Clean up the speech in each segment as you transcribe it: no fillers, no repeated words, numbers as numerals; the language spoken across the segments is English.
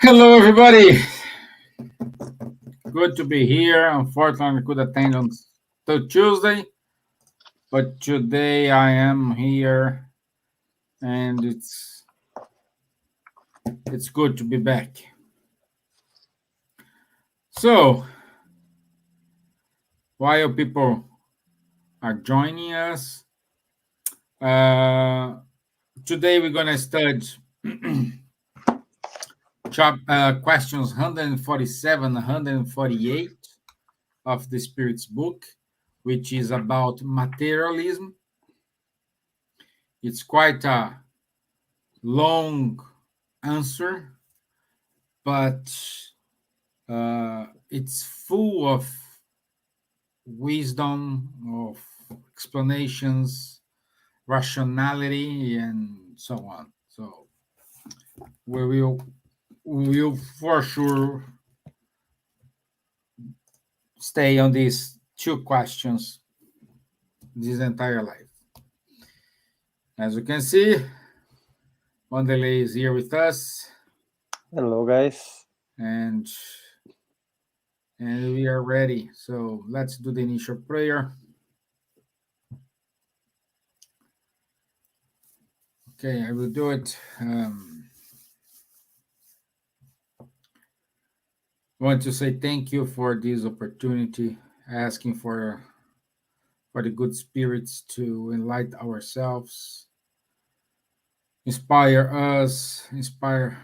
Hello, everybody. Good to be here. Unfortunately, I could attend on Tuesday, but today I am here, and it's good to be back. So, while people are joining us, uh, today we're gonna study questions 147, 148 of the Spirit's book, which is about materialism. It's quite a long answer, but it's full of wisdom, of explanations, rationality, and so on. So we will for sure stay on these two questions this entire life. As you can see, Wanderlei is here with us, Hello, guys. and we are ready. So let's do the initial prayer. Okay, I will do it. I want to say thank you for this opportunity, asking for the good spirits to enlighten ourselves, inspire us, inspire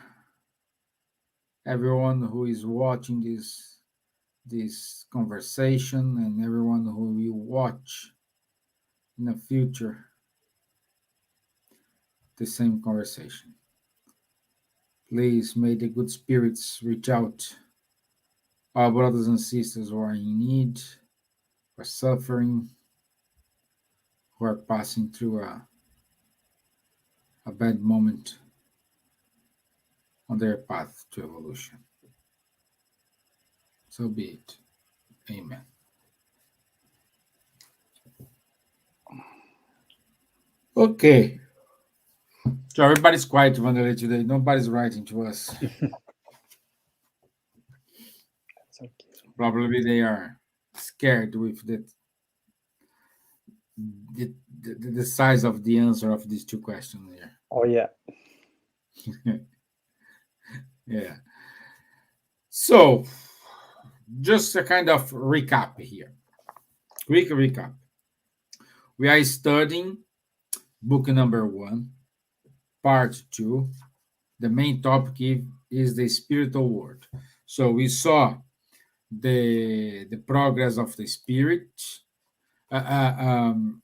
everyone who is watching this conversation, and everyone who will watch in the future the same conversation. Please may the good spirits reach out our brothers and sisters who are in need, who are suffering, who are passing through a bad moment on their path to evolution. So be it. Amen. Okay. So everybody's quiet, Vanderlei, today. Nobody's writing to us. Okay. Probably they are scared with the size of the answer of these two questions here. Oh, yeah. Yeah. So, just a kind of recap here. Quick recap. We are studying book number 1, part 2. The main topic is the spiritual world. So we saw the progress of the spirit, uh, uh, um,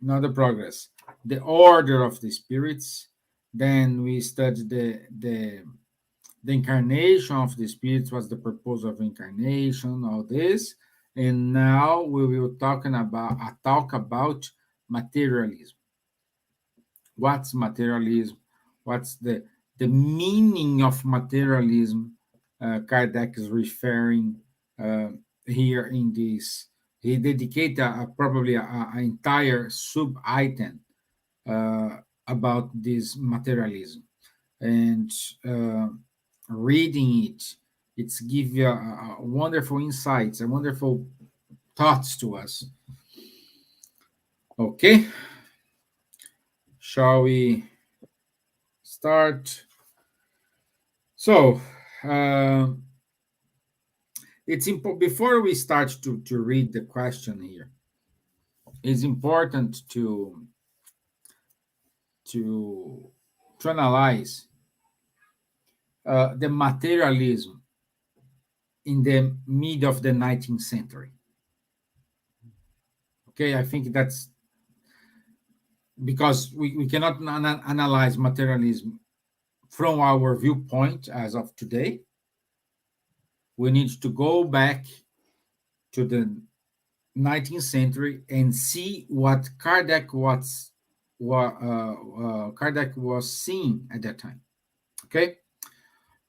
not the progress, the order of the spirits. Then we studied the incarnation of the spirits, was the purpose of incarnation, all this. And now we will talk about materialism. What's materialism? What's the meaning of materialism? Kardec is referring here in this. He dedicated probably an entire sub item about this materialism, and reading it's give you a wonderful insights, a wonderful thoughts to us. Okay, shall we start? So it's important before we start to read the question here. It's important to analyze the materialism in the mid of the 19th century. Okay, I think that's because we cannot analyze materialism from our viewpoint as of today. We need to go back to the 19th century and see what Kardec was seeing at that time. Okay,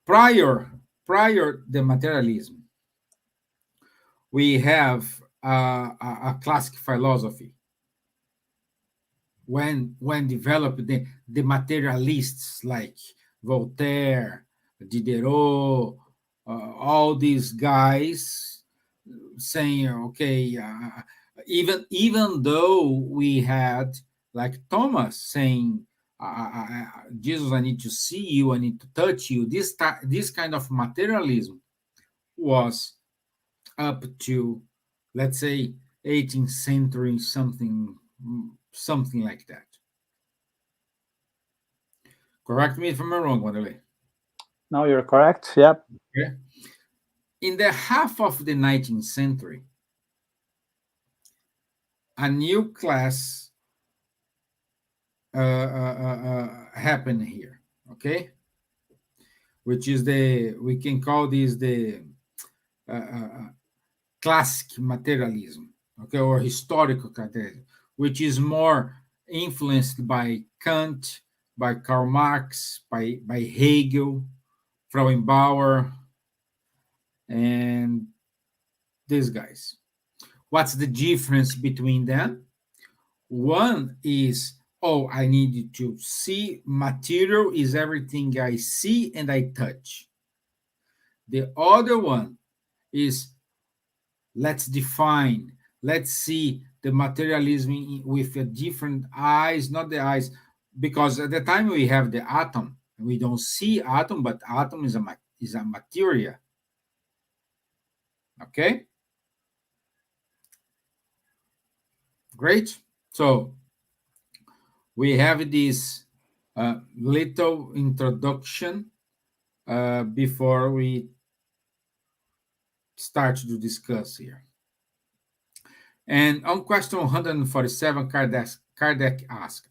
prior the materialism, we have a classic philosophy when developed the materialists like Voltaire, Diderot, all these guys saying, okay, even though we had like Thomas saying, Jesus, I need to see you, I need to touch you. This kind of materialism was up to, let's say, 18th century, something like that. Correct me if I'm wrong, Wanderlei. No, you're correct. Yep. Okay. In the half of the 19th century, a new class happened here, okay? Which is we can call this the classic materialism, okay, or historical materialism, which is more influenced by Kant, by Karl Marx, by Hegel, Frauenbauer, and these guys. What's the difference between them? One is, oh, I need to see material is everything I see and I touch. The other one is, let's define, let's see the materialism with a different eyes, not the eyes, because at the time we have the atom, we don't see atom, but atom is a material. Okay? Great. So we have this little introduction before we start to discuss here. And on question 147, Kardec asked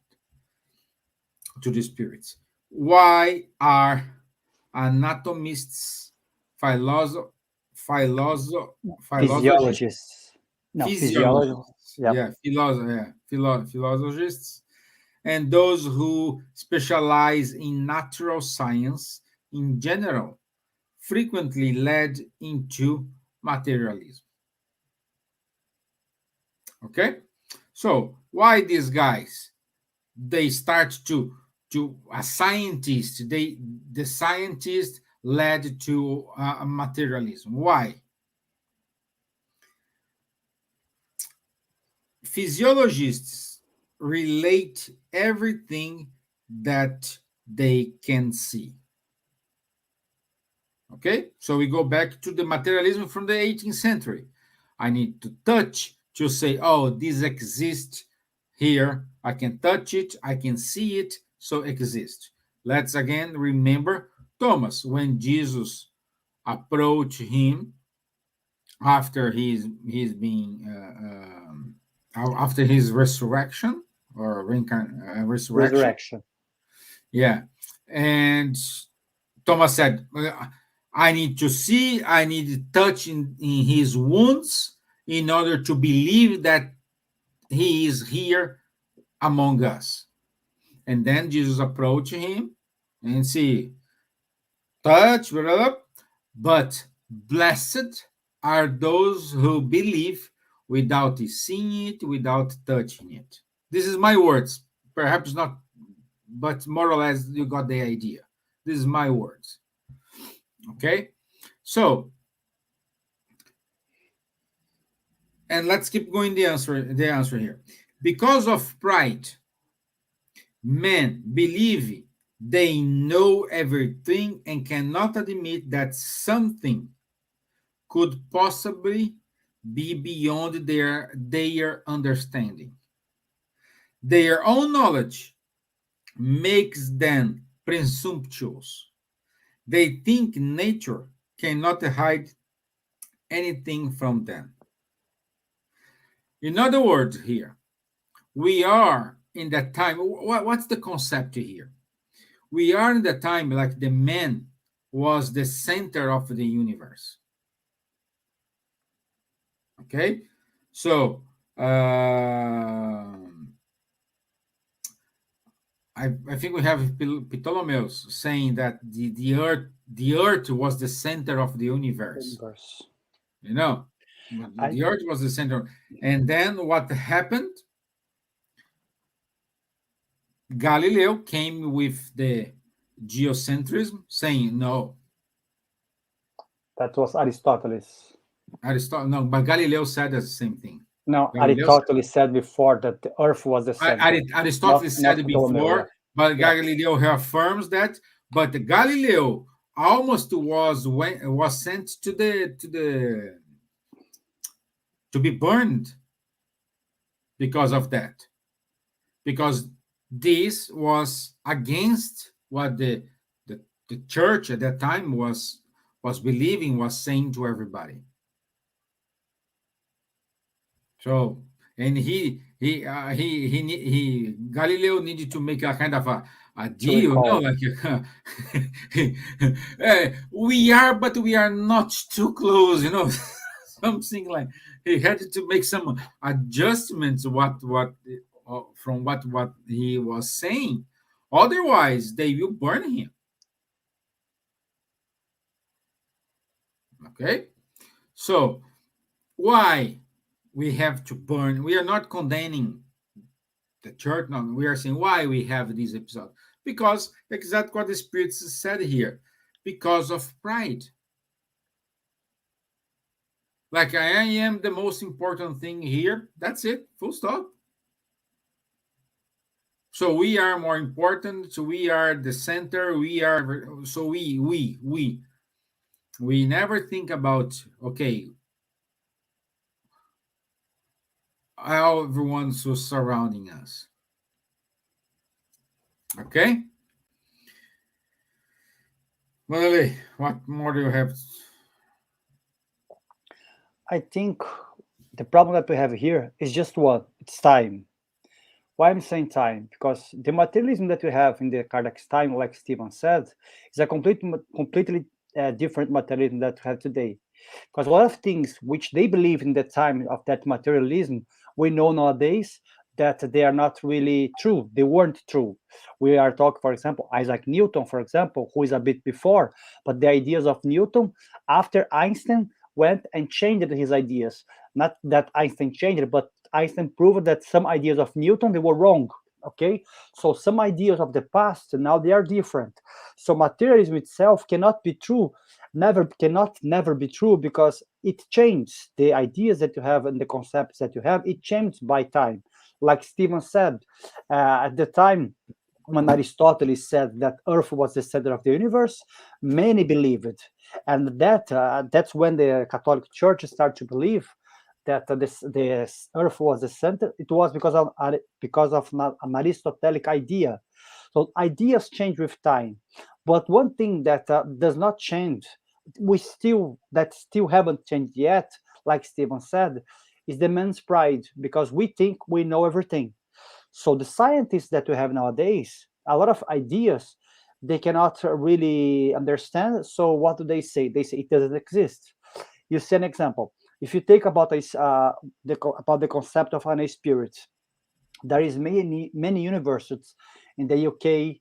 to the spirits, why are anatomists, Physiologists. No, physiologists, Yep. philologists, and those who specialize in natural science in general frequently led into materialism. Okay? So, why these guys? They start to a scientist, the scientist led to materialism. Why? Physiologists relate everything that they can see. Okay, so we go back to the materialism from the 18th century. I need to touch to say, oh, this exists here. I can touch it, I can see it, so exist. Let's again remember Thomas, when Jesus approached him after he's being after his resurrection or resurrection. Yeah, and Thomas said, I need to see, I need to touch in his wounds in order to believe that he is here among us. And then Jesus approached him and see, touch, but blessed are those who believe without seeing it, without touching it. This is my words, perhaps not, but more or less you got the idea. This is my words. Okay, so, and let's keep going the answer here. Because of pride, men believe they know everything and cannot admit that something could possibly be beyond their understanding. Their own knowledge makes them presumptuous. They think nature cannot hide anything from them. In other words, here, we are in that time. What's the concept here? We are in the time like the man was the center of the universe. Okay? So, I think we have Ptolemaeus saying that the earth was the center of the universe. You know, the earth was the center. And then what happened? Galileo came with the geocentrism, saying, no, That was Aristotle. Aristotle, no, but Galileo said the same thing. No, Galileo said, Aristotle said before that the Earth was the center, Aristotle not said it Ptolemy. Yeah. before, but Yeah. Galileo affirms that. But Galileo almost was sent to be burned because of that, because this was against what the church at that time was believing, was saying to everybody. So, and he Galileo needed to make a kind of a To deal, no, recall. like we are, but we are not too close, something like he had to make some adjustments from what he was saying, otherwise they will burn him. Okay, so why we have to burn? We are not condemning the church. No, we are saying why we have this episode, because exactly what the spirits said here, because of pride. Like, I am the most important thing here, that's it, full stop. So we are more important, so we are the center, we are, so we never think about, okay, how everyone's so surrounding us. Okay, Madeleine, what more do you have? I think the problem that we have here is just one. It's time. Why I'm saying time? Because the materialism that we have in the Kardec's time, like Stevan said, is a completely different materialism that we have today. Because a lot of things which they believe in the time of that materialism, we know nowadays that they are not really true. They weren't true. We are talking, for example, Isaac Newton, for example, who is a bit before, but the ideas of Newton after Einstein went and changed his ideas. Not that Einstein changed, but Einstein proved that some ideas of Newton they were wrong. Okay, so some ideas of the past now they are different. So materialism itself cannot be true, never be true, because it changes. The ideas that you have and the concepts that you have, it changed by time. Like Stevan said, at the time when Aristotle said that Earth was the center of the universe, many believed it, and that's when the Catholic Church started to believe that this Earth was the center. It was because of an Aristotelic idea. So ideas change with time, but one thing that does not change, still haven't changed yet, like Stevan said, is the man's pride, because we think we know everything. So the scientists that we have nowadays, a lot of ideas they cannot really understand. So what do they say? They say it doesn't exist. You see an example. If you take about about the concept of an spirit, there is many universities in the UK,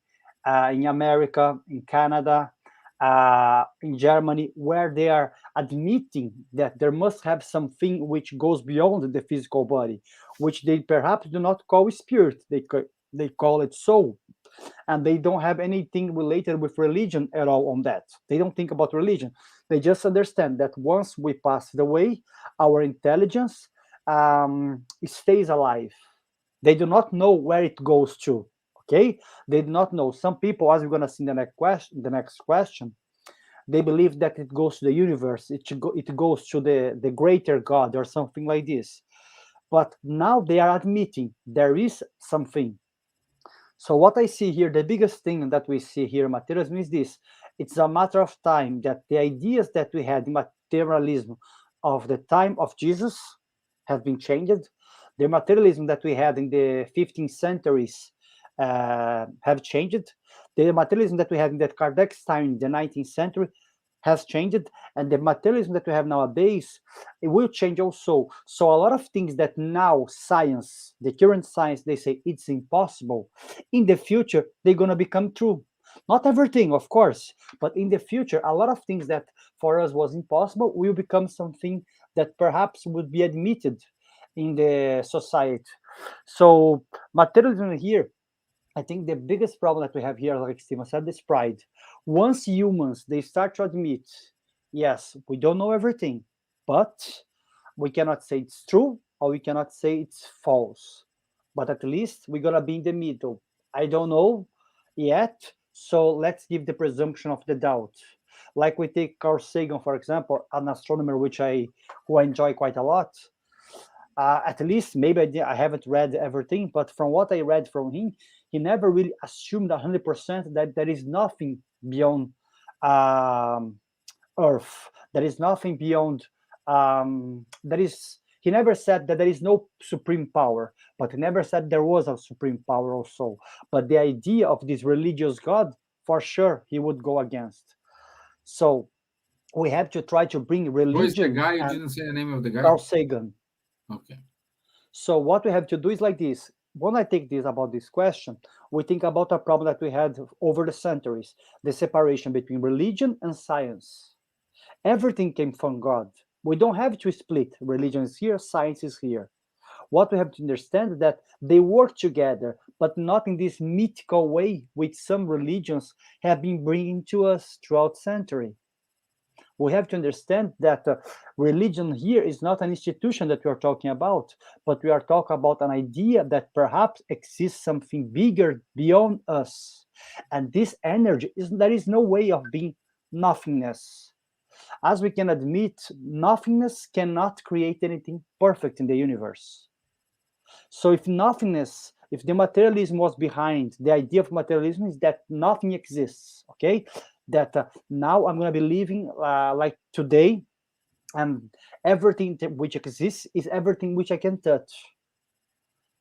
in America, in Canada, in Germany, where they are admitting that there must have something which goes beyond the physical body, which they perhaps do not call spirit. They call it soul, and they don't have anything related with religion at all on that. They don't think about religion. They just understand that once we pass away, our intelligence stays alive. They do not know where it goes to. Okay, they do not know. Some people, as we're gonna see in the next question, they believe that it goes to the universe. It goes to the greater God or something like this. But now they are admitting there is something. So what I see here, the biggest thing that we see here in materialism is this. It's a matter of time that the ideas that we had in materialism of the time of Jesus have been changed. The materialism that we had in the 15th centuries have changed. The materialism that we had in that Kardec's time in the 19th century has changed, and the materialism that we have nowadays, it will change also. So a lot of things that now science, the current science, they say it's impossible, in the future they're going to become true. Not everything, of course, but in the future a lot of things that for us was impossible will become something that perhaps would be admitted in the society. So materialism here, I think the biggest problem that we have here, like Steven said, is pride. Once humans they start to admit Yes, we don't know everything, but we cannot say it's true or we cannot say it's false. But at least we're gonna be in the middle. I don't know yet, so let's give the presumption of the doubt. Like we take Carl Sagan, for example, an astronomer who I enjoy quite a lot. At least maybe I haven't read everything, but from what I read from him, he never really assumed 100% that there is nothing beyond um, Earth. There is nothing beyond. There is. He never said that there is no supreme power, but he never said there was a supreme power also. But the idea of this religious God, for sure, he would go against. So we have to try to bring Who is the religion guy? You and didn't say the name of the guy. Carl Sagan. Okay. So what we have to do is like this. When I think this about this question, we think about a problem that we had over the centuries, the separation between religion and science. Everything came from God. We don't have to split. Religion is here, science is here. What we have to understand is that they work together, but not in this mythical way which some religions have been bringing to us throughout century. We have to understand that religion here is not an institution that we are talking about, but we are talking about an idea that perhaps exists something bigger beyond us. And this energy is there is no way of being nothingness. As we can admit, nothingness cannot create anything perfect in the universe. So if nothingness, if the materialism was behind, the idea of materialism is that nothing exists, okay? That now I'm going to be living like today, and everything which exists is everything which I can touch.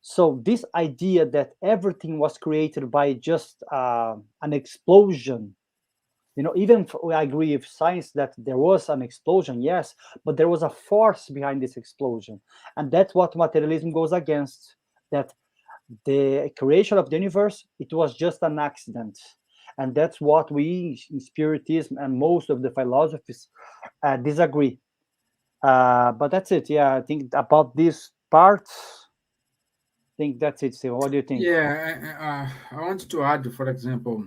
So this idea that everything was created by just an explosion, even if I agree with science that there was an explosion, yes, but there was a force behind this explosion. And that's what materialism goes against, that the creation of the universe, it was just an accident. And that's what we in Spiritism and most of the philosophies disagree. But that's it. Yeah, I think about this part, I think that's it. So what do you think? Yeah, I wanted to add, for example,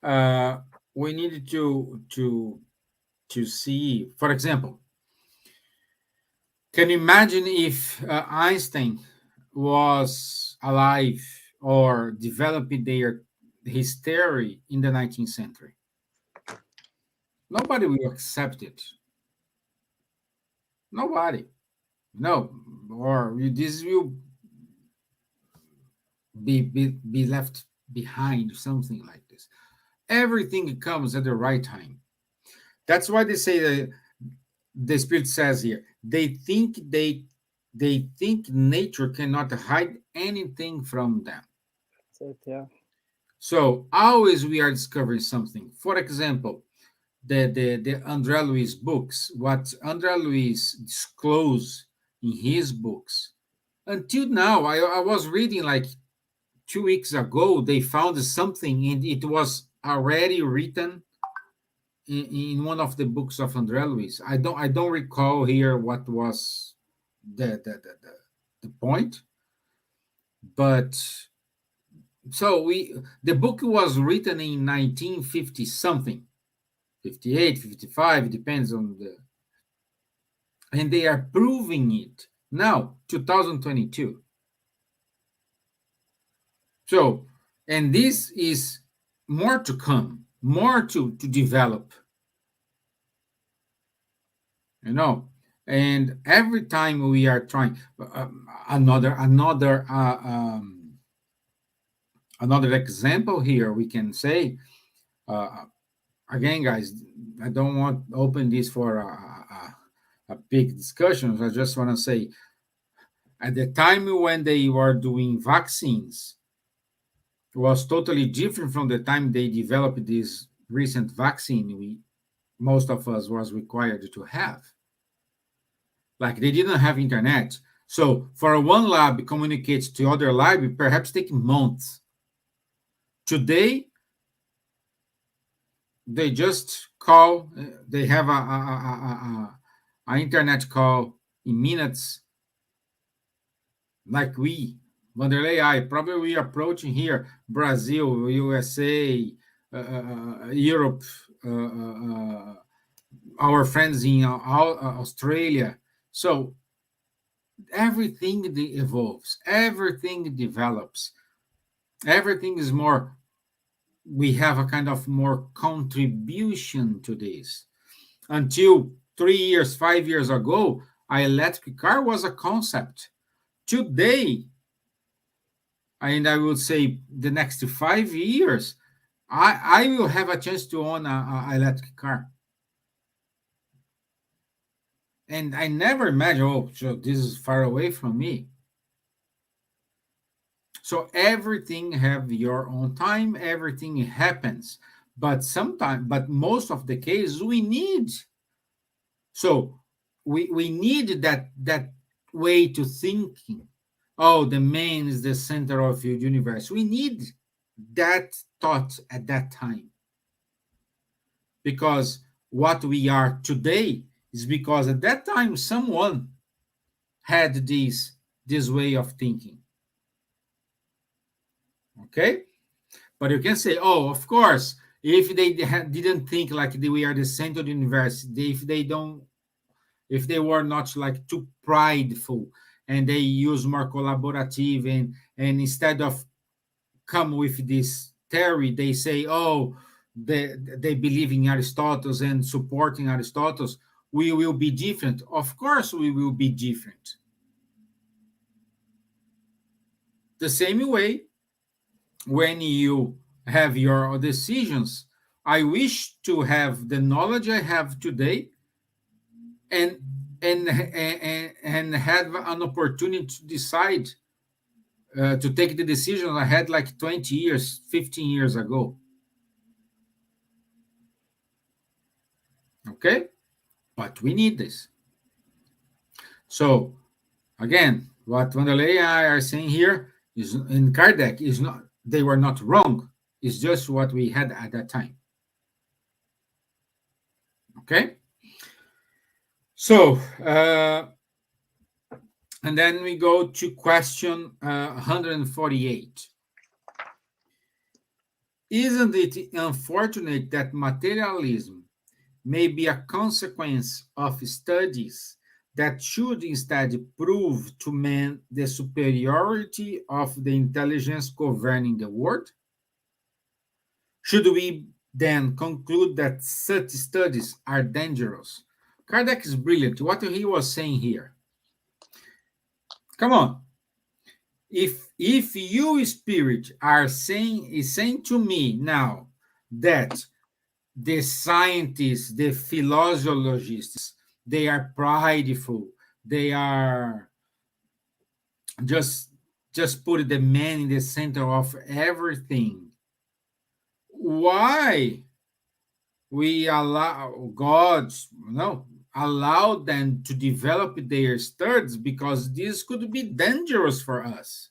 uh, we needed to see, for example, can you imagine if Einstein was alive or developing his theory in the 19th century? Nobody will accept it. Nobody. No, or this will be left behind, something like this. Everything comes at the right time. That's why they say that the Spirit says here, they think nature cannot hide anything from them. That's it, yeah. So always we are discovering something. For example, the André Luiz books, what André Luiz disclosed in his books. Until now, I was reading like 2 weeks ago, they found something and it was already written in one of the books of André Luiz. I don't recall here what was the point, but so the book was written in 1950 something, 58, 55, depends on the, and they are proving it now, 2022. So, and this is more to come, more to develop, you know. And every time we are trying another example here, we can say uh, again, guys. I don't want to open this for a big discussion. I just want to say at the time when they were doing vaccines was totally different from the time they developed this recent vaccine we most of us was required to have. Like they didn't have internet. So for one lab communicates to other lab, perhaps take months. Today, they just call, they have a internet call in minutes, like we, Vanderlei, I probably we approaching here, Brazil, USA, Europe, our friends in Australia. So everything evolves, everything develops, everything is more. We have a kind of more contribution to this. Until 3 years, 5 years ago, an electric car was a concept. Today, and I would say the next 5 years, I will have a chance to own a electric car. And I never imagined, oh, so this is far away from me. So everything have your own time, everything happens. But sometimes, but most of the cases we need. So we need that way to thinking. Oh, the man is the center of your universe. We need that thought at that time. Because what we are today is because at that time someone had this way of thinking. Okay? But you can say, oh, of course, if they didn't think like we are the center of the universe, if they were not like too prideful and they use more collaborative and instead of come with this theory, they say, oh, they believe in Aristotle and supporting Aristotle, we will be different. Of course, we will be different. The same way, when you have your decisions, I wish to have the knowledge I have today and have an opportunity to decide to take the decision I had like 20 years, 15 years ago. Okay? But we need this. So, again, what Wanderlei and I are saying here is in Kardec is not, they were not wrong. It's just what we had at that time. Okay? So, and then we go to question 148. Isn't it unfortunate that materialism may be a consequence of studies that should instead prove to man the superiority of the intelligence governing the world? Should we then conclude that such studies are dangerous? Kardec is brilliant. What he was saying here. Come on. If you, spirit, is saying to me now that the scientists, the philologists, they are prideful, they are just put the man in the center of everything, why we allow them to develop their studies? Because this could be dangerous for us.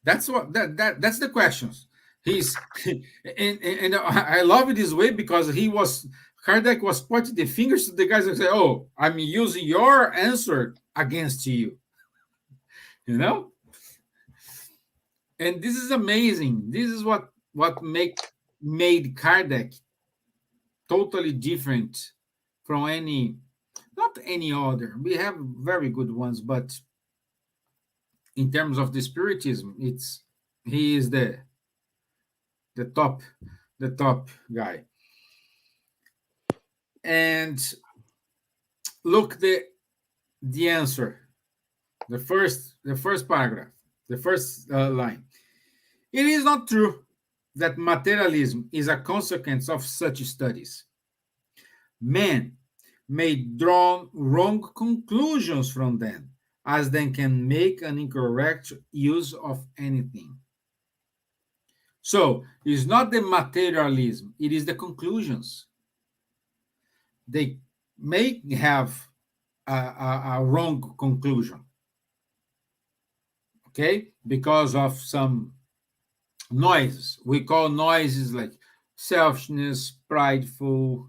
That's that's the questions. He's and I love it this way because Kardec was pointing the fingers to the guys and say, "Oh, I'm using your answer against you," you know. And this is amazing. This is what made Kardec totally different from not any other. We have very good ones, but in terms of the Spiritism, he is the top guy. And look the answer, the first paragraph, the first line. It is not true that materialism is a consequence of such studies. Men may draw wrong conclusions from them, as they can make an incorrect use of anything. So it's not the materialism, it is the conclusions. They may have a wrong conclusion, okay, because of some noises. We call noises like selfishness, prideful,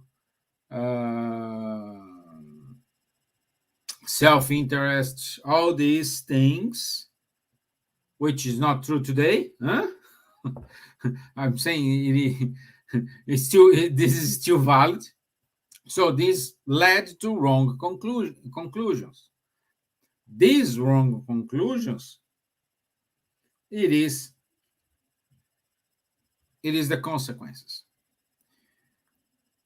self-interest, all these things, which is not true today. Huh? I'm saying this is still valid. So this led to wrong conclusions. These wrong conclusions, it is the consequences.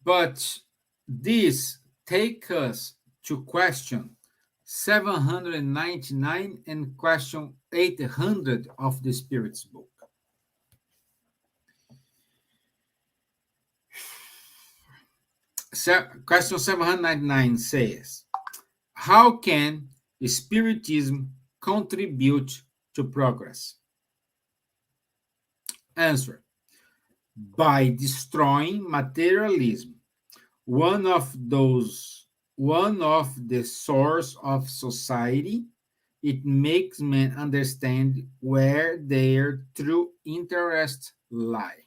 But this take us to question 799 and question 800 of the Spirit's book. Question 799 says, how can Spiritism contribute to progress? Answer, by destroying materialism, one of the source of society. It makes men understand where their true interests lie.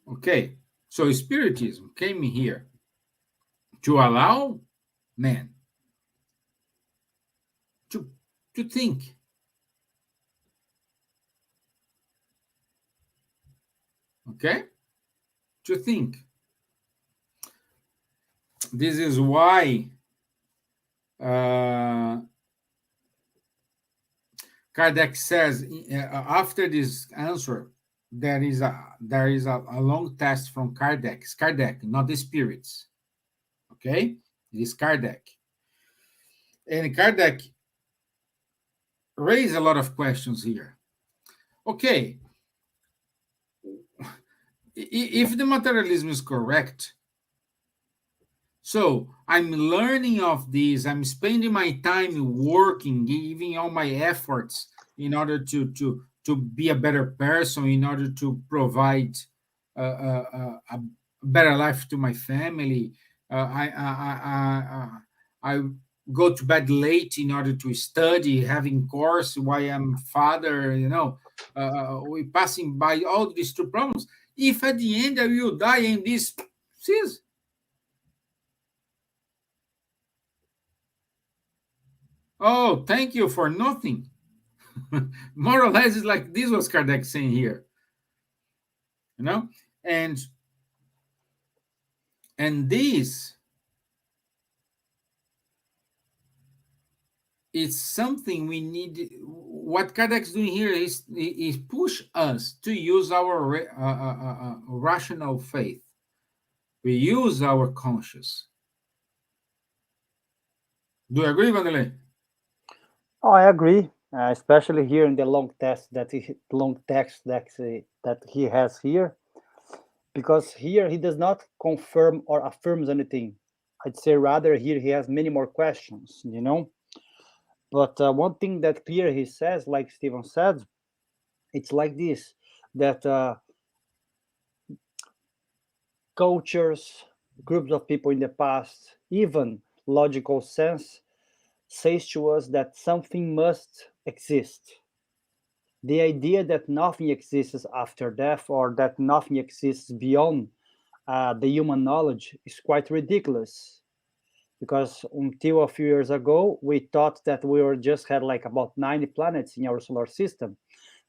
Okay, so Spiritism came here to allow men to think. Okay? To think. This is why Kardec says, after this answer, there is a long text from Kardec. It's Kardec, not the spirits. Okay? It is Kardec. And Kardec raised a lot of questions here. Okay, if the materialism is correct, so I'm learning of this, I'm spending my time working, giving all my efforts in order to be a better person, in order to provide a better life to my family. I go to bed late in order to study, having course while I'm father, we passing by all these two problems. If at the end I will die in this, cease. Oh, thank you for nothing. More or less, it's like this was Kardec saying here. And this is something we need. What Kardec is doing here is push us to use our rational faith. We use our conscience. Do you agree, Vanderlei? Oh, I agree, especially here in the long text that he has here, because here he does not confirm or affirms anything. I'd say rather here he has many more questions, But one thing that clear he says, like Stevan said, it's like this, that cultures, groups of people in the past, even logical sense, says to us that something must exist. The idea that nothing exists after death or that nothing exists beyond the human knowledge is quite ridiculous, because until a few years ago we thought that we were just had like about 90 planets in our solar system.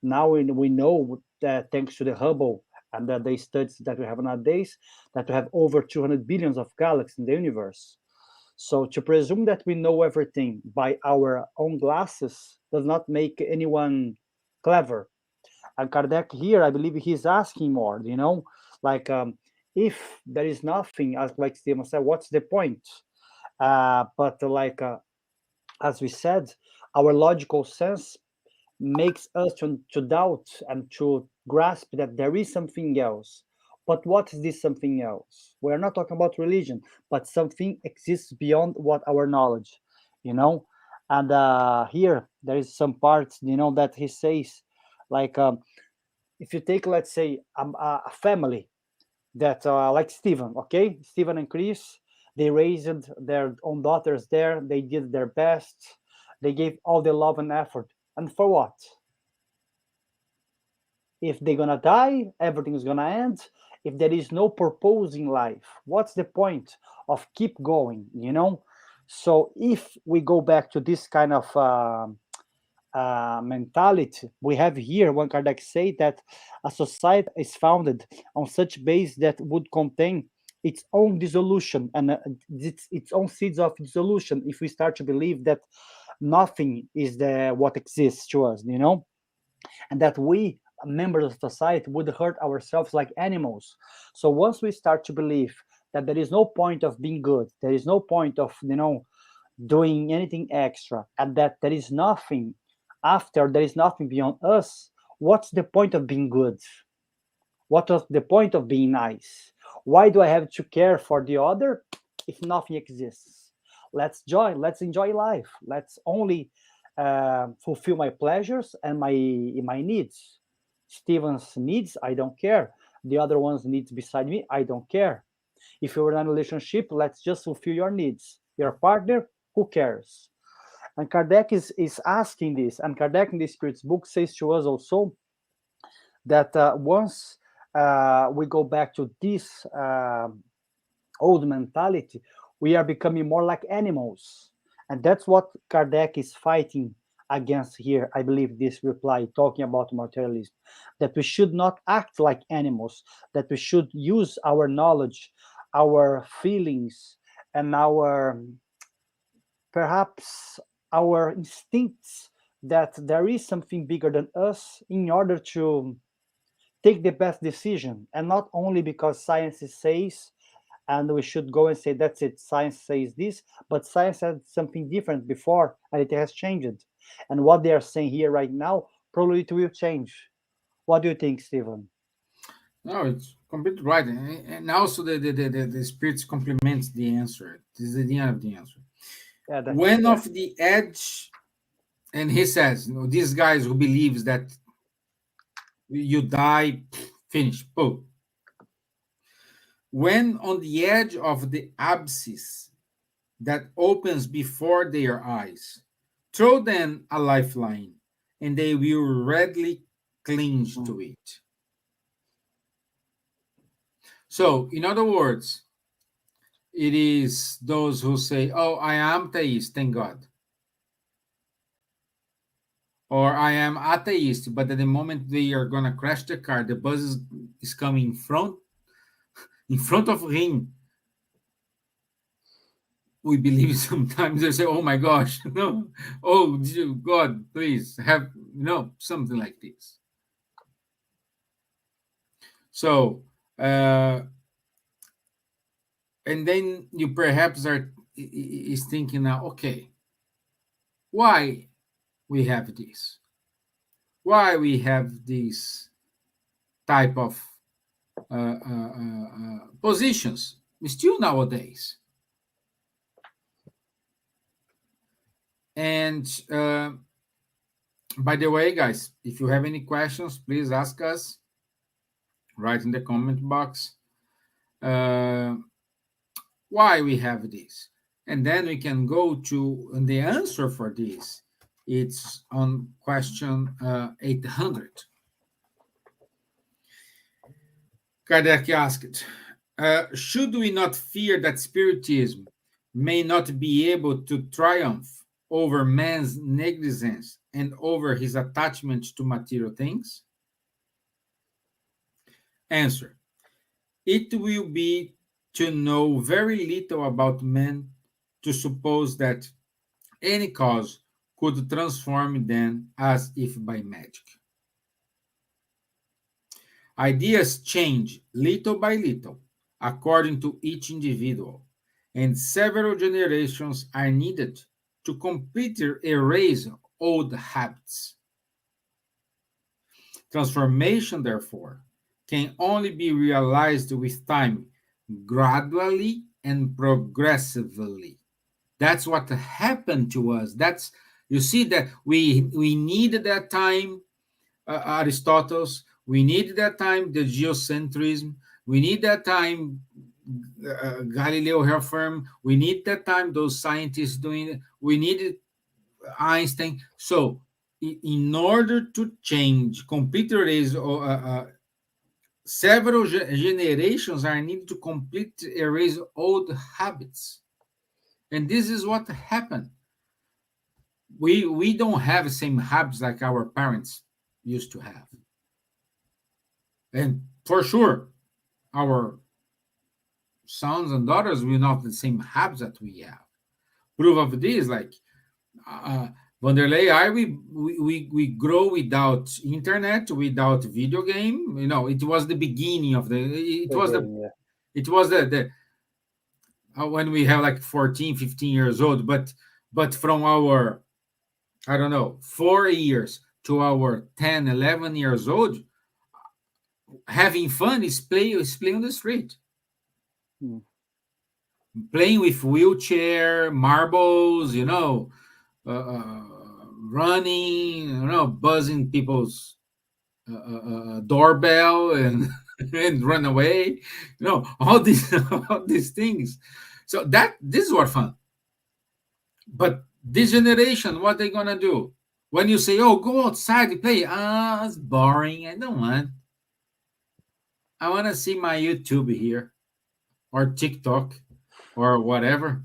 Now we know that thanks to the Hubble and the studies that we have nowadays, that we have over 200 billions of galaxies in the universe. So to presume that we know everything by our own glasses does not make anyone clever. And Kardec here, I believe he's asking more, like if there is nothing, as like Steven said, what's the point? But as we said, our logical sense makes us to doubt and to grasp that there is something else. But what is this something else? We're not talking about religion, but something exists beyond what our knowledge, And here there is some parts, that he says, like if you take, let's say, a family that, like Steven, okay, Steven and Chris, they raised their own daughters there. They did their best. They gave all the love and effort. And for what? If they're gonna die, everything's gonna end. If there is no purpose in life, what's the point of keep going? So if we go back to this kind of mentality we have here, when Kardec say that a society is founded on such base that would contain its own dissolution and its own seeds of dissolution, if we start to believe that nothing is the what exists to us, and that we members of society would hurt ourselves like animals. So once we start to believe that there is no point of being good, there is no point of doing anything extra, and that there is nothing after, there is nothing beyond us, what's the point of being good? What was the point of being nice? Why do I have to care for the other if nothing exists? Let's enjoy life. Let's only fulfill my pleasures and my needs. Steven's needs, I don't care. The other one's needs beside me, I don't care. If you're in a relationship, let's just fulfill your needs. Your partner, who cares? And Kardec is asking this. And Kardec in the Spirit's book says to us also that once we go back to this old mentality, we are becoming more like animals. And that's what Kardec is fighting against here, I believe, this reply, talking about materialism, that we should not act like animals, that we should use our knowledge, our feelings, and our perhaps our instincts, that there is something bigger than us, in order to take the best decision, and not only because science says, and we should go and say that's it, science says this, but science had something different before and it has changed, and what they are saying here right now, probably it will change. What do you think, Stevan? No, it's completely right. And also the spirits complements the answer. This is the end of the answer. Yeah, When of the edge, and he says, these guys who believes that you die, finish, boom. When on the edge of the abyss that opens before their eyes, throw them a lifeline, and they will readily cling to it. So, in other words, it is those who say, "Oh, I am theist, thank God," or "I am atheist," but at the moment they are gonna crash the car, the bus is coming in front of him. We believe sometimes they say, "Oh my gosh, no, oh God, please have something like this." So, and then you perhaps is thinking now, okay, why we have this? Why we have this type of positions still nowadays? And by the way, guys, if you have any questions, please ask us. Write in the comment box why we have this. And then we can go to the answer for this. It's on question 800. Kardec asked, should we not fear that Spiritism may not be able to triumph over man's negligence and over his attachment to material things? Answer. It will be to know very little about men to suppose that any cause could transform them as if by magic. Ideas change little by little according to each individual, and several generations are needed to completely erase old habits. Transformation, therefore, can only be realized with time, gradually and progressively. That's what happened to us. That's, you see, that we needed that time, Aristotle's. We need that time, the geocentrism. We need that time, Galileo reaffirmed. We need that time, those scientists doing it. We needed Einstein. So, in order to change, completely erase, several generations are needed to completely erase old habits. And this is what happened. we don't have the same habits like our parents used to have. And for sure, our sons and daughters will not have the same habits that we have. Proof of this, like uh, Vanderlei, we grow without internet, without video game. It was the beginning of it The was game, yeah. the when we have like 14, 15 years old, but from our, I don't know, 4 years to our 10, 11 years old, having fun is play on the street, Hmm. playing with wheelchair, marbles, running, buzzing people's doorbell and and run away, all these all these things. So this is what fun. But this generation, what they gonna do? When you say, "Oh, go outside and play," it's boring. I don't want. I want to see my YouTube here or TikTok or whatever.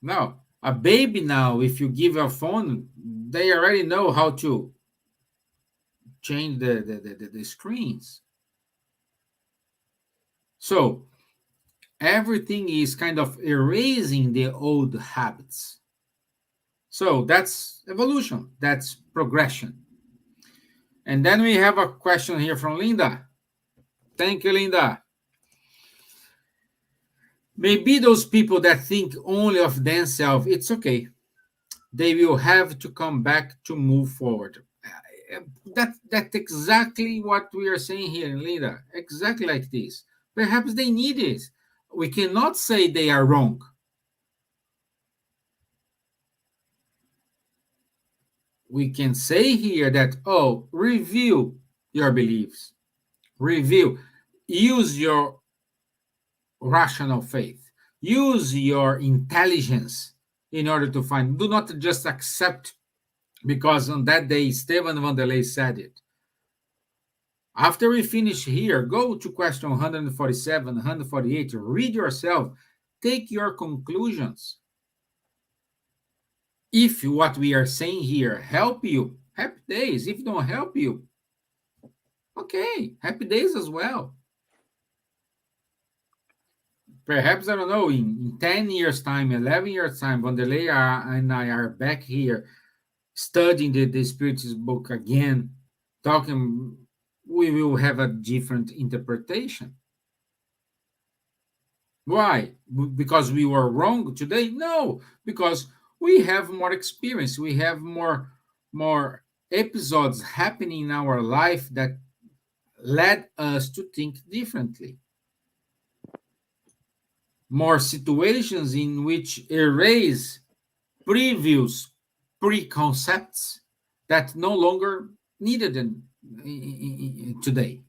No, a baby now, if you give a phone, they already know how to change the screens. So everything is kind of erasing the old habits. So that's evolution, that's progression. And then we have a question here from Linda. Thank you, Linda. Maybe those people that think only of themselves, it's okay. They will have to come back to move forward. That's exactly what we are saying here, Linda. Exactly like this. Perhaps they need it. We cannot say they are wrong. We can say here that, oh, review your beliefs, review, use your rational faith, use your intelligence in order to find. Do not just accept because on that day Stevan Vanderlei said it. After we finish here, go to question 147, 148, read yourself, take your conclusions. If what we are saying here help you, happy days. If it don't help you, okay, happy days as well. Perhaps, I don't know, in 10 years' time, 11 years' time, Vanderlei and I are back here studying the Spiritist book again, talking, we will have a different interpretation. Why? Because we were wrong today? No, because we have more experience. We have more episodes happening in our life that led us to think differently. More situations in which erase previous preconcepts that no longer needed today.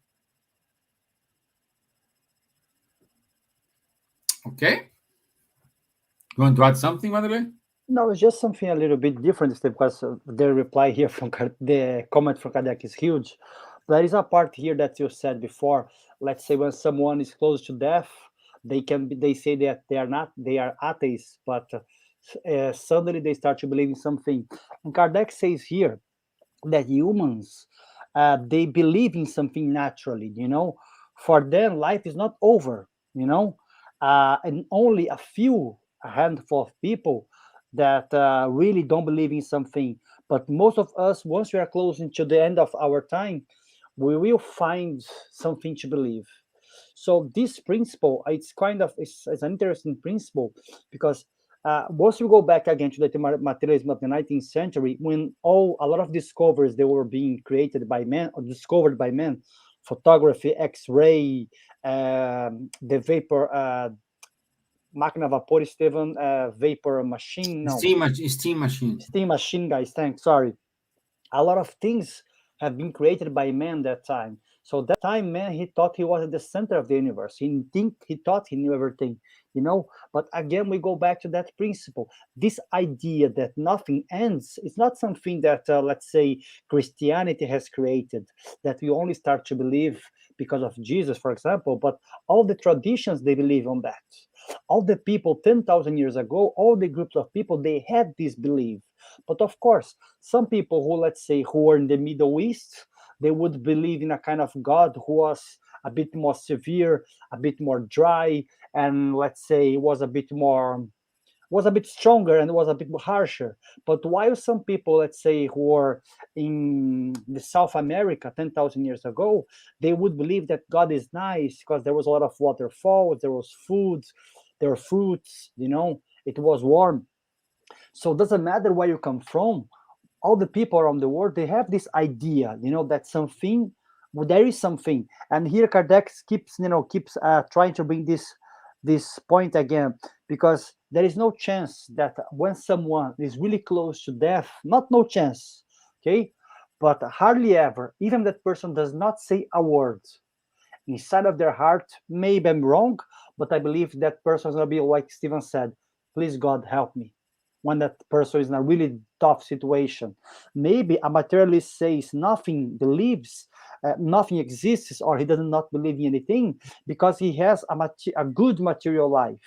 Okay? You want to add something, Madeleine? No, it's just something a little bit different, Steve, because the reply here from the comment from Kardec is huge. There is a part here that you said before. Let's say when someone is close to death, they say that they are atheists, but suddenly they start to believe in something. And Kardec says here that humans they believe in something naturally. For them life is not over. And only a handful of people that really don't believe in something. But most of us, once we are closing to the end of our time, we will find something to believe. So this principle, it's an interesting principle, because once you go back again to the materialism of the 19th century, when a lot of discoveries they were being created by men or discovered by men, photography, X-ray, the vapor, máquina a vapor, Stevan, vapor machine, no, Steam machine. steam machine, guys. Thanks, sorry. A lot of things have been created by man that time. So that time, man, he thought he was at the center of the universe. He thought he knew everything. But again, we go back to that principle. This idea that nothing ends is not something that, let's say, Christianity has created, that we only start to believe because of Jesus, for example, but all the traditions, they believe on that. All the people 10,000 years ago, all the groups of people, they had this belief. But of course, some people who, let's say, who were in the Middle East, they would believe in a kind of God who was a bit more severe, a bit more dry, and let's say was a bit stronger and was a bit harsher. But while some people, let's say, who were in the South America 10,000 years ago, they would believe that God is nice because there was a lot of waterfalls, there was food, there were fruits, it was warm. So it doesn't matter where you come from, all the people around the world, they have this idea, that something, well, there is something. And here Kardec keeps trying to bring this point again, because there is no chance that when someone is really close to death, not no chance, okay, but hardly ever, even that person does not say a word inside of their heart. Maybe I'm wrong, but I believe that person is going to be like Stevan said, please God help me, when that person is in a really tough situation. Maybe a materialist says nothing believes, nothing exists, or he does not believe in anything because he has a good material life.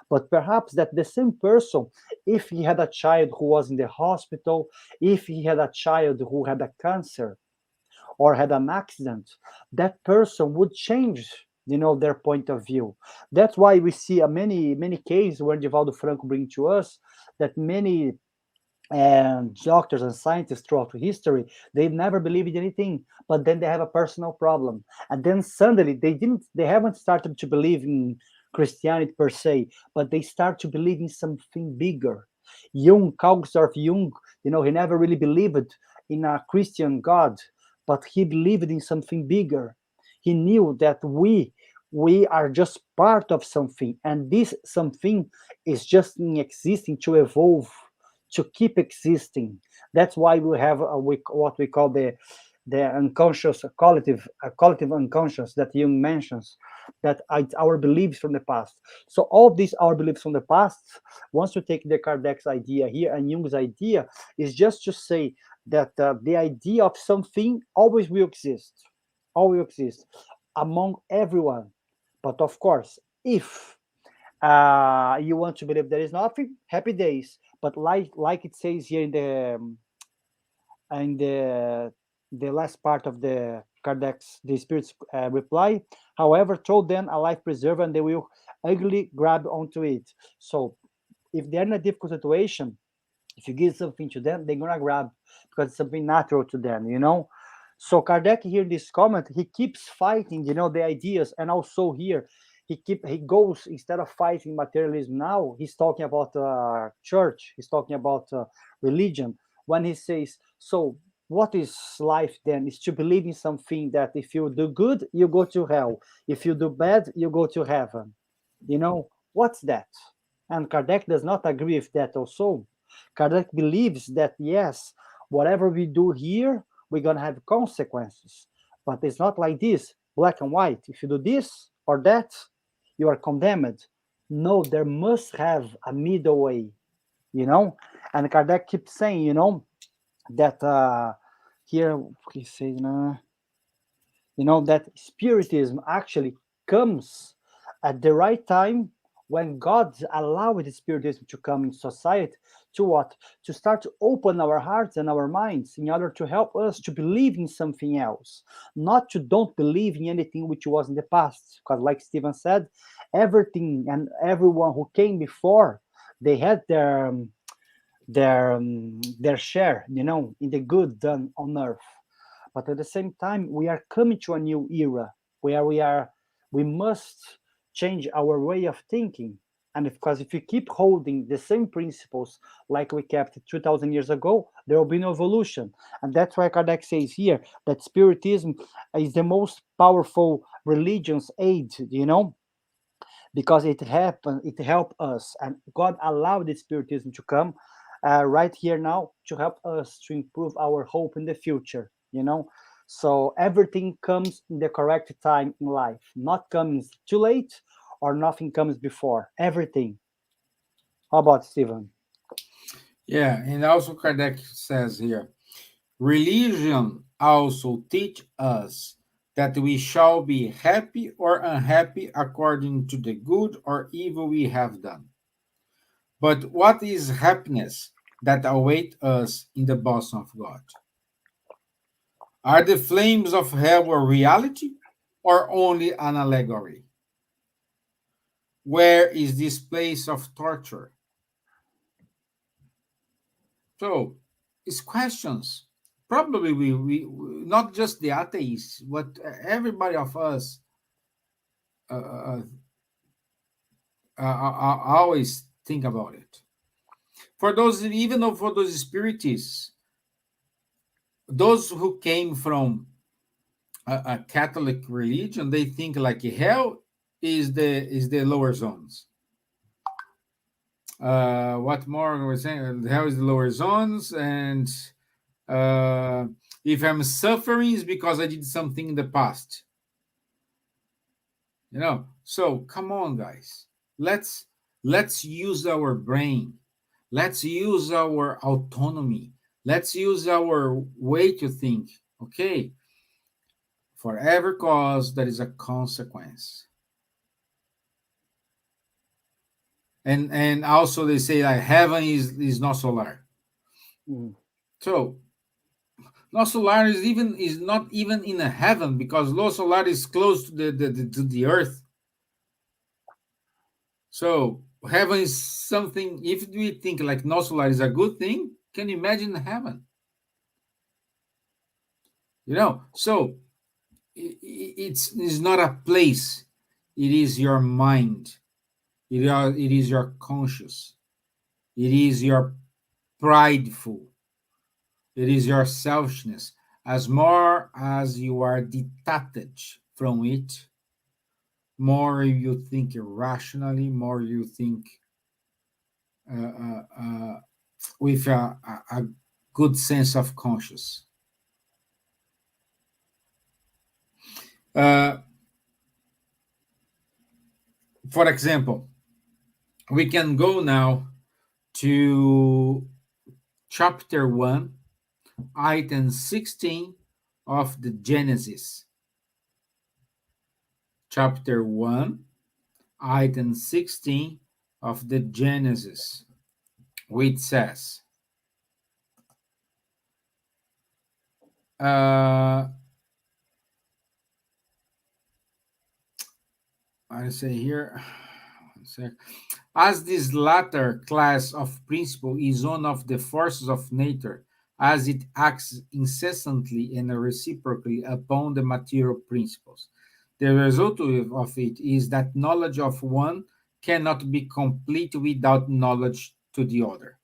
But perhaps that the same person, if he had a child who was in the hospital, if he had a child who had a cancer, or had an accident, that person would change, their point of view. That's why we see a many cases where Divaldo Franco bring to us that many doctors and scientists throughout history, they never believed in anything, but then they have a personal problem, and then suddenly they haven't started to believe in Christianity per se, but they start to believe in something bigger. Carl Gustav Jung, he never really believed in a Christian God, but he believed in something bigger. He knew that we are just part of something, and this something is just in existing to evolve, to keep existing. That's why we have what we call the unconscious collective unconscious that Jung mentions, that our beliefs from the past. So all of these our beliefs from the past, once you take the Kardec's idea here and Jung's idea, is just to say that the idea of something always exist among everyone. But of course, if you want to believe there is nothing, happy days. But like it says here in the last part of the Spirit's reply, however, throw them a life preserver and they will ugly grab onto it. So if they're in a difficult situation, if you give something to them, they're gonna grab because it's something natural to them. So Kardec here in this comment, he keeps fighting, the ideas, and also here he goes, instead of fighting materialism now, he's talking about church, he's talking about religion. When he says, so what is life then? Is to believe in something that if you do good, you go to hell. If you do bad, you go to heaven. What's that? And Kardec does not agree with that also. Kardec believes that, yes, whatever we do here, we're going to have consequences. But it's not like this, black and white. If you do this or that, you are condemned. No, there must have a middle way. And Kardec keeps saying, that here he says, that Spiritism actually comes at the right time, when God allowed the Spiritism to come in society, to what? To start to open our hearts and our minds in order to help us to believe in something else, not to don't believe in anything which was in the past. Because like Stevan said, everything and everyone who came before, they had their share, in the good done on earth. But at the same time, we are coming to a new era where we must change our way of thinking. And because if we keep holding the same principles like we kept 2,000 years ago, there will be no evolution. And that's why Kardec says here that Spiritism is the most powerful religion's aid, because it helped us, and God allowed the Spiritism to come right here now to help us to improve our hope in the future. So everything comes in the correct time in life, not comes too late or nothing comes before. Everything. How about Stevan? Yeah, and also Kardec says here, religion also teach us that we shall be happy or unhappy according to the good or evil we have done. But what is happiness that await us in the bosom of God? Are the flames of hell a reality or only an allegory? Where is this place of torture? So, it's questions. Probably not just the atheists, but everybody of us always think about it. For those, even though for those spiritists, those who came from a Catholic religion, they think like hell is the lower zones. What more we're saying? Hell is the lower zones, and uh, if I'm suffering, is because I did something in the past. So come on, guys. Let's use our brain. Let's use our autonomy. Let's use our way to think. Okay. For every cause, there is a consequence. And also they say like heaven is not solar. Mm. So no solar is not even in a heaven, because low solar is close to the earth. So heaven is something. If we think like no solar is a good thing, can you imagine heaven? So it's not a place. It is your mind. It is your conscious. It is your prideful. It is your selfishness. As more as you are detached from it, more you think irrationally, more you think uh, uh, uh, with a good sense of conscience. Uh, for example, we can go now to chapter 1, item 16 of the Genesis. Chapter 1, item 16 of the Genesis, which says, I say here, one sec. As this latter class of principle is one of the forces of nature, as it acts incessantly and reciprocally upon the material principles, the result of it is that knowledge of one cannot be complete without knowledge to the other.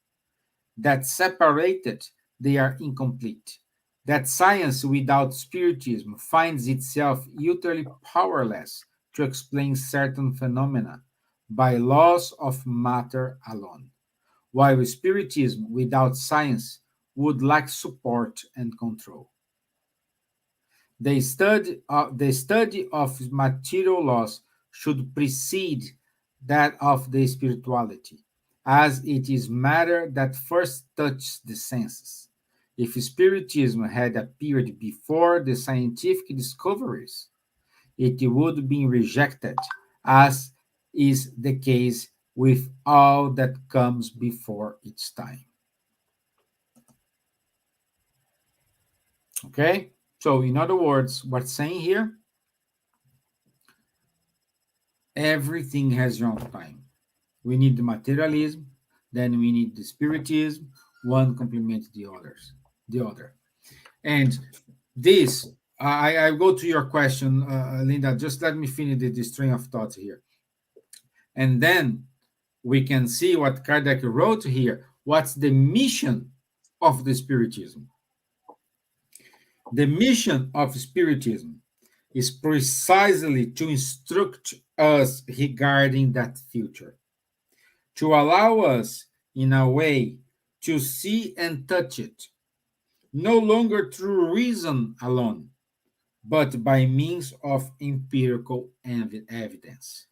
That separated, they are incomplete. That science without spiritism finds itself utterly powerless to explain certain phenomena by laws of matter alone, while spiritism without science would lack support and control. The study of material laws should precede that of the spirituality, as it is matter that first touches the senses. If Spiritism had appeared before the scientific discoveries, it would be rejected, as is the case with all that comes before its time. Okay? So, in other words, what's saying here, everything has your own time. We need the materialism, then we need the spiritism. One complements the other. And this, I go to your question, Linda. Just let me finish this train of thought here, and then we can see what Kardec wrote here. What's the mission of the spiritism? The mission of spiritism is precisely to instruct us regarding that future, to allow us, in a way, to see and touch it, no longer through reason alone, but by means of empirical evidence.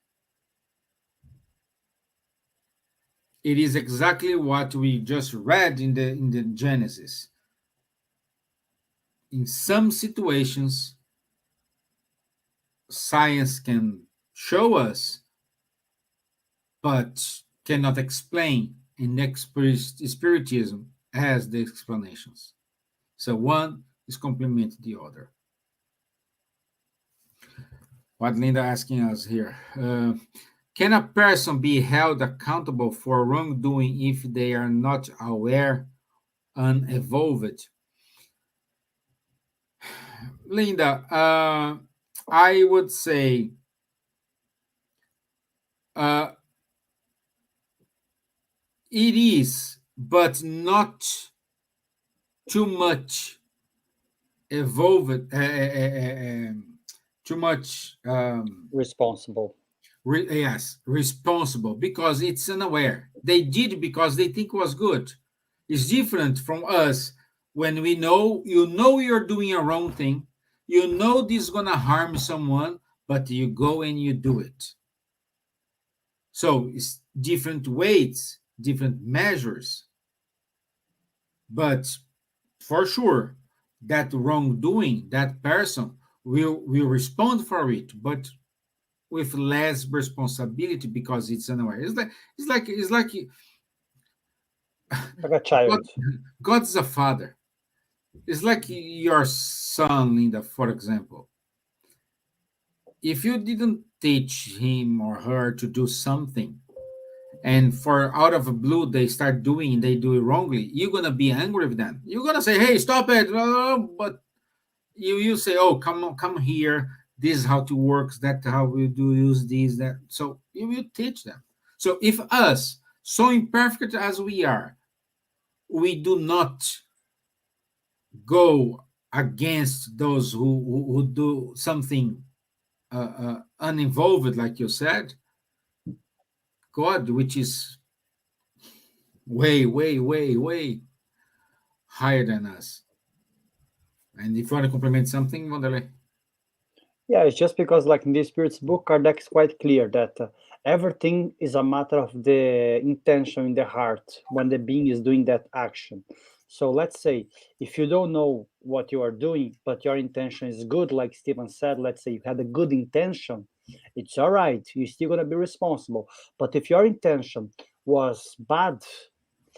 It is exactly what we just read in the Genesis. In some situations, science can show us, but cannot explain, and Spiritism has the explanations. So one is complementing the other. What Linda asking us here. Can a person be held accountable for wrongdoing if they are not aware and evolved? Linda, I would say uh, it is, but not too much evolved, too much, Responsible. yes, responsible, because it's unaware. They did because they think it was good. It's different from us when we know, you're doing a wrong thing, this is going to harm someone, but you go and you do it. So it's different weights, different measures, but for sure, that wrongdoing, that person will respond for it, but with less responsibility because it's unaware. It's like Like a God, child. God's a father. It's like your son, Linda, for example. If you didn't teach him or her to do something, and for out of the blue they do it wrongly, you're gonna be angry with them. You're gonna say, "Hey, stop it!" But you say, "Oh, come here. This is how to works. That how we do use these that." So you will teach them. So if us, so imperfect as we are, we do not go against those who do something uninvolved, like you said, God, which is way, way, way, way higher than us. And if you want to compliment something, Wanderlei. Yeah, it's just because, like in the Spirit's book, Kardec is quite clear that everything is a matter of the intention in the heart when the being is doing that action. So let's say if you don't know what you are doing, but your intention is good, like Stevan said, let's say you had a good intention, it's all right. You're still going to be responsible. But if your intention was bad,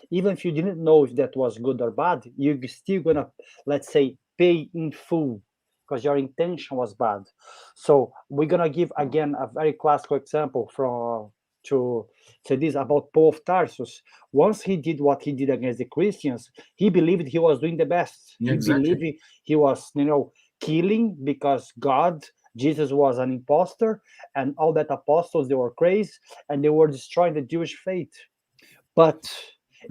even if you didn't know if that was good or bad, you're still gonna, let's say, pay in full because your intention was bad. So we're gonna give again a very classical example from to say this about Paul of Tarsus. Once he did what he did against the Christians, he believed he was doing the best. Yeah, He exactly. believed he was, killing because God, Jesus was an impostor, and all that apostles they were crazy and they were destroying the Jewish faith. But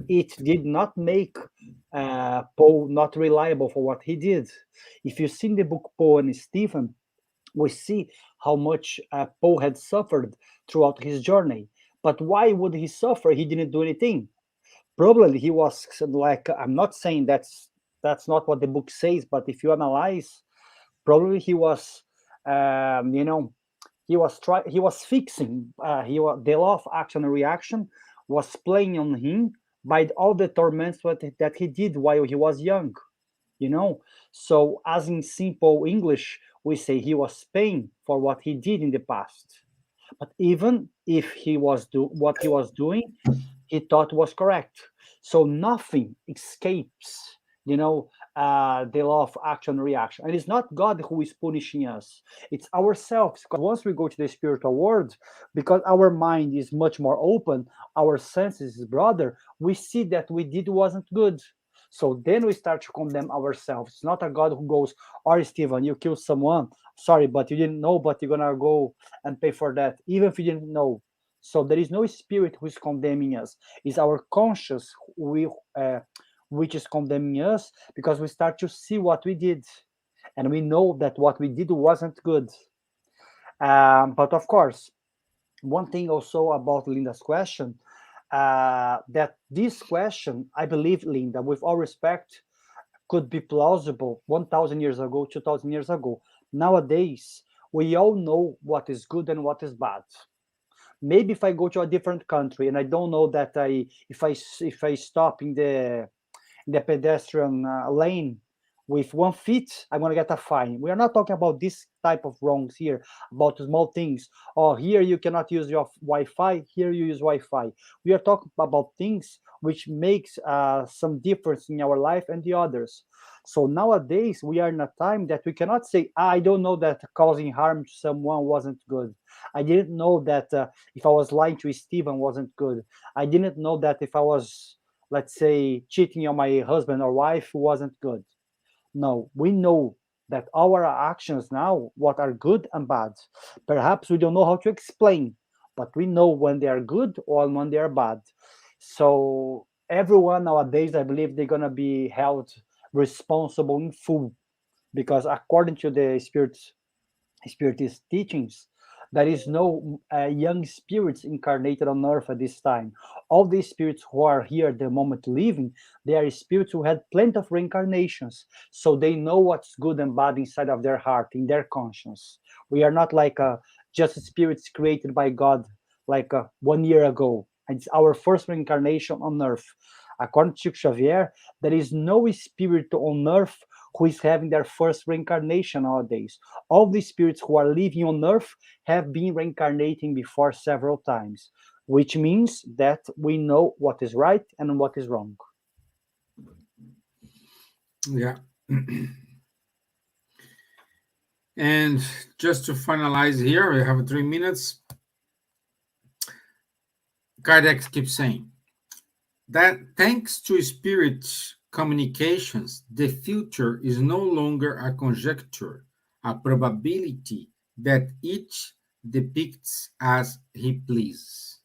it did not make Paul not reliable for what he did. If you see in the book Paul and Stephen, we see how much Paul had suffered throughout his journey. But why would he suffer? He didn't do anything. Probably he was like, I'm not saying that's not what the book says, but if you analyze, probably he was, he was fixing the law of action and reaction was playing on him by all the torments that he did while he was young, you know. So as in simple English we say he was paying for what he did in the past. But even if what he was doing he thought was correct. So nothing escapes, the law of action and reaction. And it's not God who is punishing us, it's ourselves. Because once we go to the spiritual world, because our mind is much more open, our senses is broader, we see that we did wasn't good. So then we start to condemn ourselves. It's not a God who goes, "Or Steven, you killed someone. Sorry, but you didn't know, but you're gonna go and pay for that, even if you didn't know." So there is no spirit who is condemning us. It's our conscience which is condemning us because we start to see what we did, and we know that what we did wasn't good. But of course, one thing also about Linda's question, that this question, I believe, Linda, with all respect, could be plausible 1,000 years ago, 2,000 years ago. Nowadays, we all know what is good and what is bad. Maybe if I go to a different country and I don't know that if I stop in the pedestrian lane with 1 feet, I'm going to get a fine. We are not talking about this type of wrongs here, about small things. Oh, here you cannot use your Wi-Fi, here you use Wi-Fi. We are talking about things which makes some difference in our life and the others. So nowadays we are in a time that we cannot say, I don't know that causing harm to someone wasn't good. I didn't know that if I was lying to Stevan wasn't good. I didn't know that if I was, let's say, cheating on my husband or wife wasn't good. No, we know that our actions now, what are good and bad. Perhaps we don't know how to explain, but we know when they are good or when they are bad. So everyone nowadays, I believe they're gonna be held responsible in full, because according to the Spiritist teachings, there is no young spirits incarnated on earth at this time. All these spirits who are here at the moment living, they are spirits who had plenty of reincarnations. So they know what's good and bad inside of their heart, in their conscience. We are not like just spirits created by God like 1 year ago. It's our first reincarnation on earth. According to Xavier, there is no spirit on earth who is having their first reincarnation nowadays. All the spirits who are living on earth have been reincarnating before several times, which means that we know what is right and what is wrong. Yeah. And just to finalize here, we have 3 minutes. Kardec keeps saying that thanks to spirit communications, the future is no longer a conjecture, a probability that each depicts as he pleases.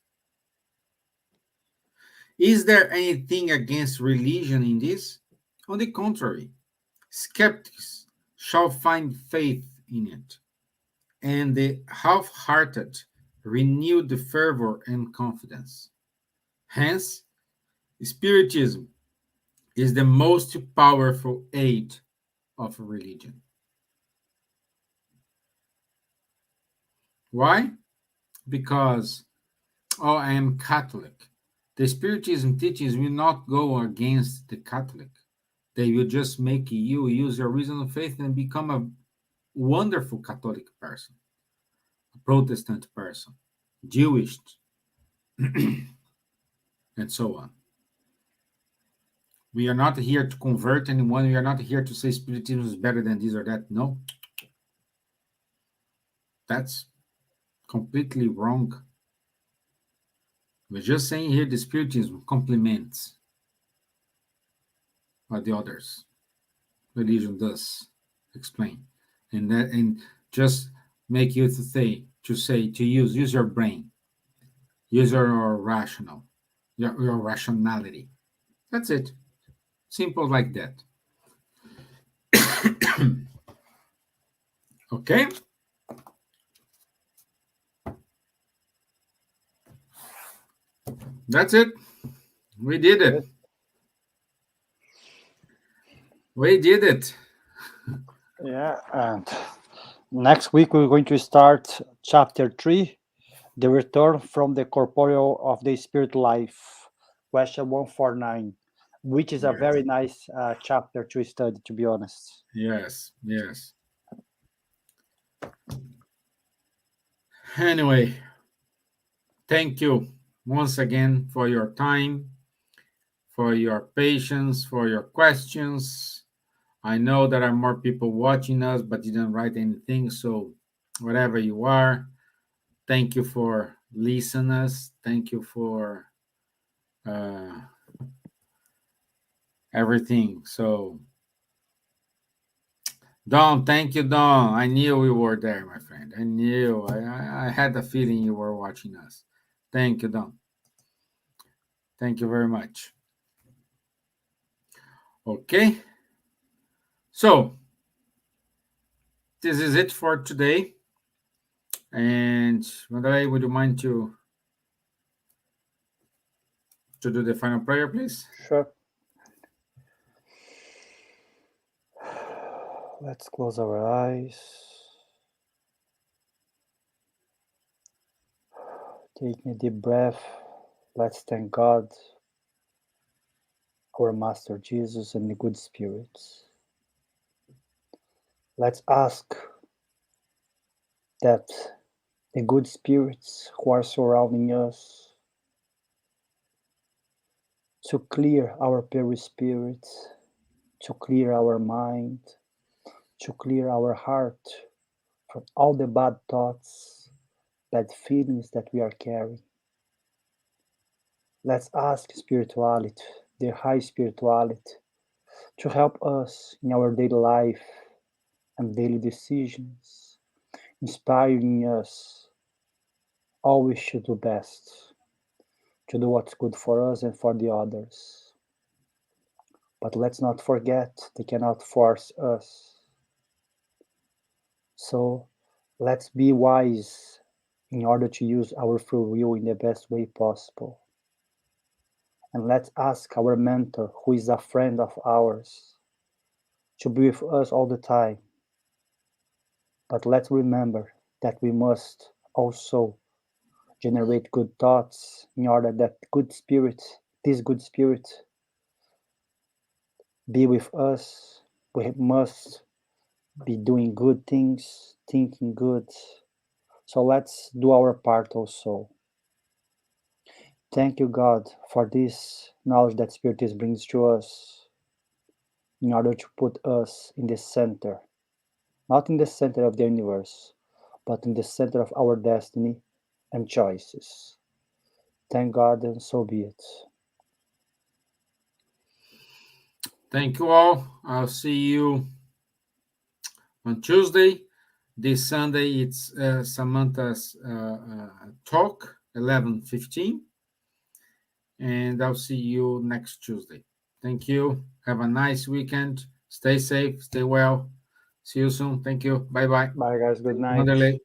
Is there anything against religion in this? On the contrary, skeptics shall find faith in it, and the half hearted renew the fervor and confidence. Hence, Spiritism is the most powerful aid of religion. Why? Because, oh, I am Catholic. The Spiritism teachings will not go against the Catholic. They will just make you use your reason of faith and become a wonderful Catholic person, a Protestant person, Jewish, and so on. We are not here to convert anyone. We are not here to say Spiritism is better than this or that. No. That's completely wrong. We're just saying here the Spiritism complements what the others religion does explain. And just make you to use your brain, use your rational, your rationality. That's it. Simple like that. Okay? That's it. We did it. We did it. Yeah, and next week we're going to start chapter 3, the return from the corporeal of the spirit life, question 149, which is a very nice chapter to study, to be honest. Yes, yes. Anyway, thank you once again for your time, for your patience, for your questions. I know there are more people watching us, but didn't write anything. So, wherever you are, thank you for listeners. Thank you for uh, everything. So, Don, thank you, Don. I knew you were there, my friend. I knew. I had a feeling you were watching us. Thank you, Don. Thank you very much. Okay. So, this is it for today. And Madalay, would you mind to do the final prayer, please? Sure. Let's close our eyes. Taking a deep breath, let's thank God, our Master Jesus, and the good spirits. Let's ask that the good spirits who are surrounding us to clear our perispirit, to clear our mind, to clear our heart from all the bad thoughts, bad feelings that we are carrying. Let's ask spirituality, the high spirituality, to help us in our daily life and daily decisions, inspiring us always to do best, to do what's good for us and for the others. But let's not forget, they cannot force us. So let's be wise in order to use our free will in the best way possible. And let's ask our mentor, who is a friend of ours, to be with us all the time. But let's remember that we must also generate good thoughts in order that this good spirit, be with us. We must be doing good things, thinking good. So let's do our part also. Thank you, God, for this knowledge that Spiritism brings to us in order to put us in the center, not in the center of the universe, but in the center of our destiny and choices. Thank God, and so be it. Thank you all. I'll see you on Tuesday. This Sunday, it's Samantha's talk, 11:15. And I'll see you next Tuesday. Thank you. Have a nice weekend. Stay safe. Stay well. See you soon. Thank you. Bye-bye. Bye, guys. Good night. Wanderlei.